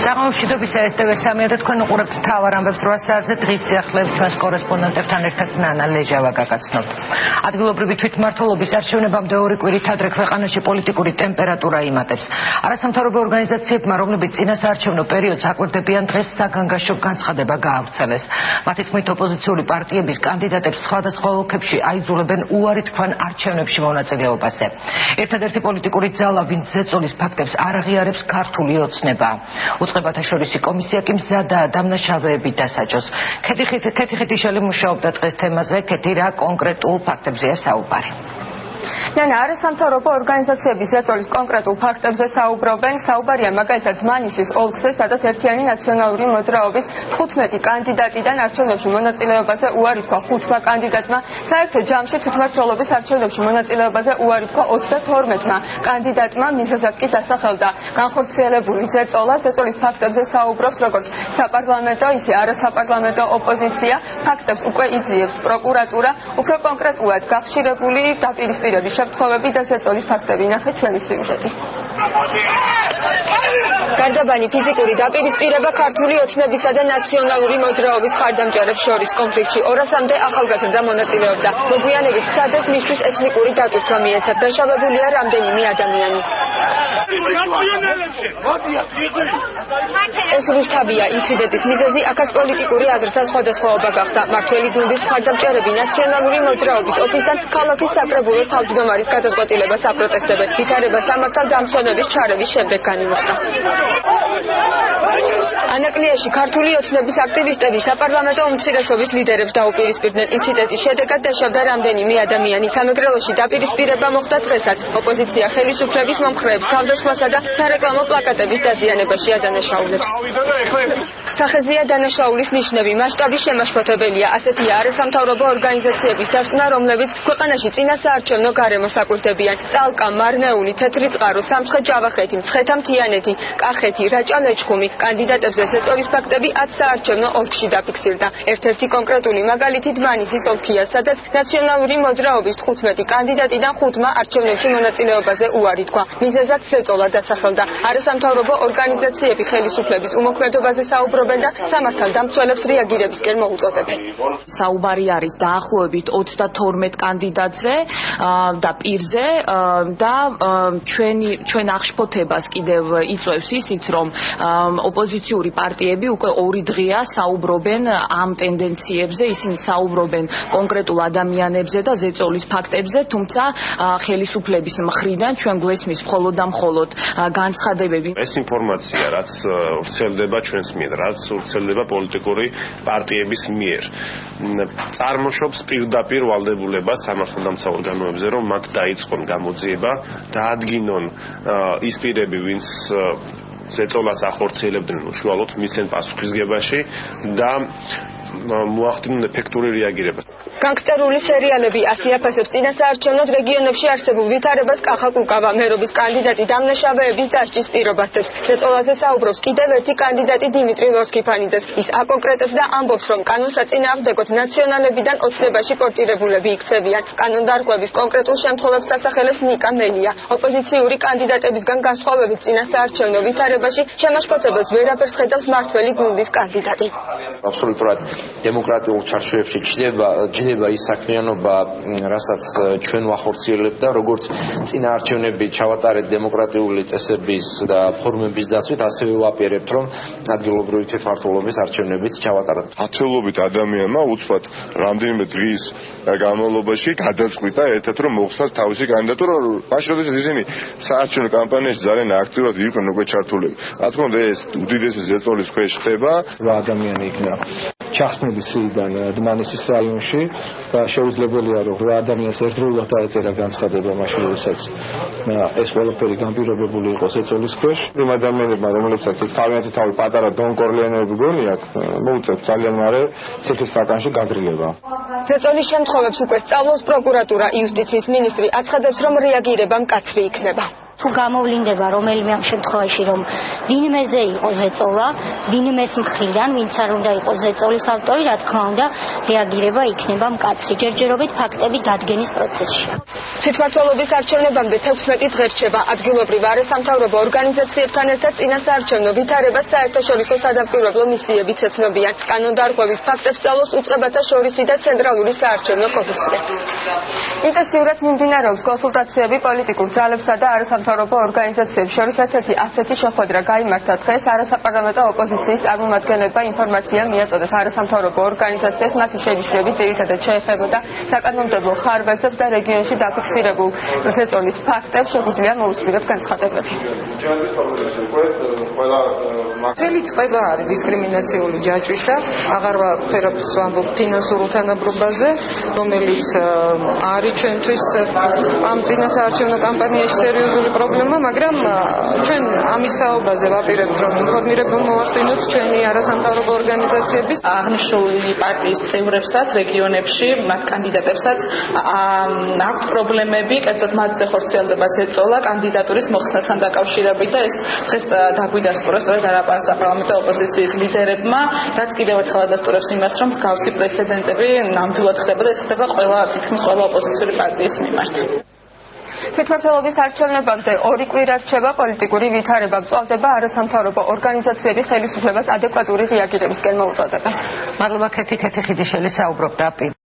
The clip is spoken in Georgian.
საღამომშვიდობის STV3 და თქვენ უყურებთ მთავარ ამბებს 8 საათზე დღის სიახლეებით ჩვენს კორესპონდენტებთან ერთად ნანა ლეჟავა გაგაცნობთ. ადგილობრივი თვითმმართველობის არჩევნებამდე 2 კვირით ადრე ქვეყანაში პოლიტიკური ტემპერატურა იმატებს. არასამთავრობო ორგანიზაციებმა, რომლებიც წინა საარჩევნო პერიოდს აკვირდებიან, დღეს საგანგაშო განცხადება გაავრცელეს. მათი თქმით, ოპოზიციური პარტიების კანდიდატებს სხვადასხვა ოლქებში აიძულებენ უარი თქვან არჩევნებში მონაწილეობაზე. ერთადერთი პოლიტიკური ძალა, ვინც ზეწოლის ფაქტებს არ აღიარებს, ქართული ოცნება. უწყებათაშორისი კომისია კი მზადაა დამნაშავეები დასაჯოს. ქეთიხეთიშელი მუშაობდა დღეს თემაზე, ქეთი რა კონკრეტულ ფაქტებზეა საუბარი. ნანა, არასამთავრობო ორგანიზაციების ზეწოლის კონკრეტულ ფაქტებზე საუბრობენ. საუბარია მაგალითად მანისის ოლქზე, სადაც ერთიანი ნაციონალური მოძრაობის 15 კანდიდატიდან არჩევნებში მონაწილეობაზე უარი თქვა 5 კანდიდატმა. საერთო ჯამში თვითმმართველობის არჩევნებში მონაწილეობაზე უარი თქვა 32 კანდიდატმა. მიზეზად კი დასახელდა განხორციელებული ზეწოლა. ზეწოლის ფაქტებზე საუბრობს როგორც საპარლამენტო, ისე არასაპარლამენტო ოპოზიცია. ფაქტებს უკვე იძიებს პროკურატურა. უფრო კონკრეტულად გახშირებული დაპირისპირების შემთხვევები და ზეწოლის ფაქტები ნახეთ ჩვენი სიუჟეტი. გარდაბანი ფიზიკური დაპირისპირება ქართული ოცნებისა და ნაციონალური მოძრაობის მხარდამჭერებს შორის კონფლიქტში 200-მდე ახალგაზრდა მონაწილეობდა. მოგვიანებით სცადეს მისთვის ეთნიკური დატვირთვა მიეცა. დაშავებულია რამდენიმე ადამიანი. ეს რუსთავია ინციდენტის მიზეზი აქაც პოლიტიკური აზრთა სხვადასხვაობა გახდა. მართველი გუნდის მხარდამჭერები ნაციონალური მოძრაობის ოფისთან ქალაქის საკრებულოს თავმჯდომარის გადაწყვეტილებას აპროტესტებენ. ვითარება სამართალ დამცველების ჩარევის შემდეგ განიმუხტა. ანაკლიაში ქართული ოცნების აქტივისტები საპარლამენტო უმცირესობის ლიდერებს დაუპირისპირდნენ. ინციდენტის შედეგად დაშავდა რამდენიმე ადამიანი. სამეგრელოში დაპირისპირება მოხდა დღესაც. ოპოზიცია ხელისუფლების მომხრეებს თავდასხმასა და სარეკლამო პლაკატების დაზიანებაში ადანაშაულებს. სახეზეა დანაშაულის ნიშნები, მასშტაბი შემაშფოთებელია. ასეთია არასამთავრობო ორგანიზაციების დასკვნა, რომლებიც ქვეყანაში წინა საარჩევნო გარემოს აკვირდებიან. წალკა, მარნეული, თეთრი წყარო, სამცხე ჯავახეთი, მცხეთა მთიანეთი, კახეთი, რაჭა ლეჩხუმი. კანდიდატებზე ზეწოლის ფაქტები 10 საარჩევნო ოლქში დაფიქსირდა. ერთ-ერთი კონკრეტული მაგალითი დმანისის ოლქია, სადაც ნაციონალური მოძრაობის 15 კანდიდატიდან 5-მა არჩევნებში მონაწილეობაზე უარი თქვა. მიზეზად ზეწოლა დასახელდა. არასამთავრობო ორგანიზაციები ხელისუფლების უმოქმედობაზე საუბრობენ და სამართალ დამცველებს რეაგირებისკენ მოუწოდებენ. საუბარი არის დაახლოებით 32 კანდიდატზე და პირზე და ჩვენ აღშფოთებას კიდევ იწვევს ისიც, რომ ოპოზიციური პარტიები უკვე 2 დღეა საუბრობენ ამ ტენდენციებზე, ისინი საუბრობენ კონკრეტულ ადამიანებზე და ზეწოლის ფაქტებზე, თუმცა ხელისუფლების მხრიდან ჩვენ გვესმის მხოლოდ და მხოლოდ განცხადებები. ეს ინფორმაცია, რაც ვრცელდება ჩვენს მიერ, რაც ვრცელდება პოლიტიკური პარტიების მიერ, წარმოშობს პირდაპირ ვალდებულებას სამართალდამცავ ორგანოებზე, რომ მათ დაიწყონ გამოძიება, დაადგინონ ის პირები, ვინც ზეწოლას ახორციელებდნენ უშუალოდ მისცენ პასუხისგებაში და მოახდინონ ეფექტური რეაგირება. განგსტერული სერიალები ასიაფასებს წინა საარჩევნოდ რეგიონებში არსებულ ვითარებას. კახა კუკავა მერობის კანდიდატი დამნაშავეების დასჯის პირობასებს. ზეწოლაზე საუბრობს კიდევ ერთი კანდიდატი დიმიტრი ლორსკიფანიძეს. ის აკონკრეტებს და ამბობს, რომ კანონსაწინააღმდეგოდ ნაციონალებიდან ოცნებაში პორტირებულები იქცევიან. კანონდარღვევის კონკრეტულ შემთხვევებს ასახელებს ნიკა მელია. ოპოზიციური კანდიდატებისგან განსხვავებით წინა საარჩევნო ვითარებაში შემაშფოთებელს ვერაფერს ხედავს მართველი გუნდის კანდიდატი. აბსოლუტურად დემოკრატიულ ჩარჩოებში ჯდება ის საქმიანობა, რასაც ჩვენ ვახორციელებთ და როგორც წინა არჩევნები ჩავატარეთ დემოკრატიული წესების და ფორმების დაცვით, ასევე ვაპირებთ, რომ ადგილობრივი თვითმმართველობის არჩევნებიც ჩავატაროთ. ათეულობით ადამიანმა უცბად რამდენიმე დღის განმავლობაში გადაწყვიტა ერთად, რომ მოხსნათ თავისი კანდიდატურა, მაშინ როდესაც ისინი საარჩევნო კამპანიაში ძალიან აქტიურად იყვნენ უკვე ჩართულები. რა თქმა უნდა, ეს უდიდესი ზეწოლის ქვეშ ხდება. 8 ადამიანი იქნა ჩახსნილი სიიდან დმანისის რაიონში და შეუძლებელია, რომ 8 ადამიანს ერთდროულად დაეწერა განცხადება მაშინ, როდესაც ეს ყველაფერი განპირობებული იყო ზეწოლის ქვეშ. იმ ადამიანებმა, რომლებსაც თავიანთი თავი პატარა დონკორლიანები გონიათ, მოუწევთ ძალიან მარე ციხის საკანში გადრილება. ზეწოლის შემთხვევებს უკვე სწავლობს პროკურატურა. იუსტიციის მინისტრი აცხადებს, რომ რეაგირება მკაცრი იქნება. თუ გამოვლინდება რომელიმე ამ შემთხვევაში რომ ვინმეზე იყოს ზეწოლა, ვინმეს მხრიდან, ვინც არ უნდა იყოს ზეწოლის ავტორი, რა თქმა უნდა, რეაგირება იქნება მკაცრი ჯერჯერობით ფაქტების დადგენის პროცესში. თვითმმართველობის არჩევნებამდე 16 დღე რჩება. ადგილობრივ არასამთავრობო ორგანიზაციებთან ერთად წინასაარჩევნო ვითარებას საერთაშორისო სადამკვირვებლო მისიებიც ეცნობიან. კანონდარღვევის ფაქტებს სწავლობს უწყებათა შორისი და ცენტრალური საარჩევნო კომისიაც. ინტენსიურად მიმდინარეობს კონსულტაციები პოლიტიკურ ძალებსა და არასამთავრობო ორგანიზაციებს შორის. ერთ-ერთი ასეთი შეხვედრა გაიმართა დღეს. არასაპარლამენტო ოპოზიციის წარმომადგენლებმა ინფორმაცია მიაწოდათ არასამთავრობო ორგანიზაციებს, მათი შენიშვნები ძირითადად შეეხებოდა საკანონმდებლო ხარვეზებს და რეგიონში დაფიქსირებულ ზეწოლის ფაქტებს. შეგვიძლია მოусმინოთ განცხადებები. მთელი წყება არის დისკრიმინაციული ჯაჭვისა, აღარ ვაფერებს ვამბობ ფინანსურ უთანაბრობაზე, რომელიც არის ჩვენთვის ამ წინასაარჩევნო კამპანიაში სერიოზული პრობლემა, მაგრამ ჩვენ ამის თაობაზე ვაპირებთ, რომ ინფორმირებულ მოვახდინოთ ჩვენი არასამთავრობო ორგანიზაციების აღნიშნული პარტიის წევრებსაც რეგიონებში, მათ კანდიდატებსაც აქვთ პრობლემები, კერძოდ მათზე ხორციელდება ზეწოლა კანდიდატურის მოხსნასთან დაკავშირებით და ეს დღეს დაგვიდასტურა სწორედ არასაპარლამენტო ოპოზიციის ლიდერებმა, რაც კიდევ ერთხელ ადასტურებს იმას, რომ მსგავსი პრეცედენტები ნამდვილად ხდება და ეს ხდება თითქმის ყველა ოპოზიციური პარტიის მიმართ. თვითმმართველობის არჩევნებამდე 2 კვირა რჩება. პოლიტიკური ვითარება მწვავდება. არასამთავრობო ორგანიზაციები ხელისუფლებას ადეკვატური რეაგირებისკენ მოუწოდებენ. მადლობა ქეთი ხიდიშელი საუბრობდა.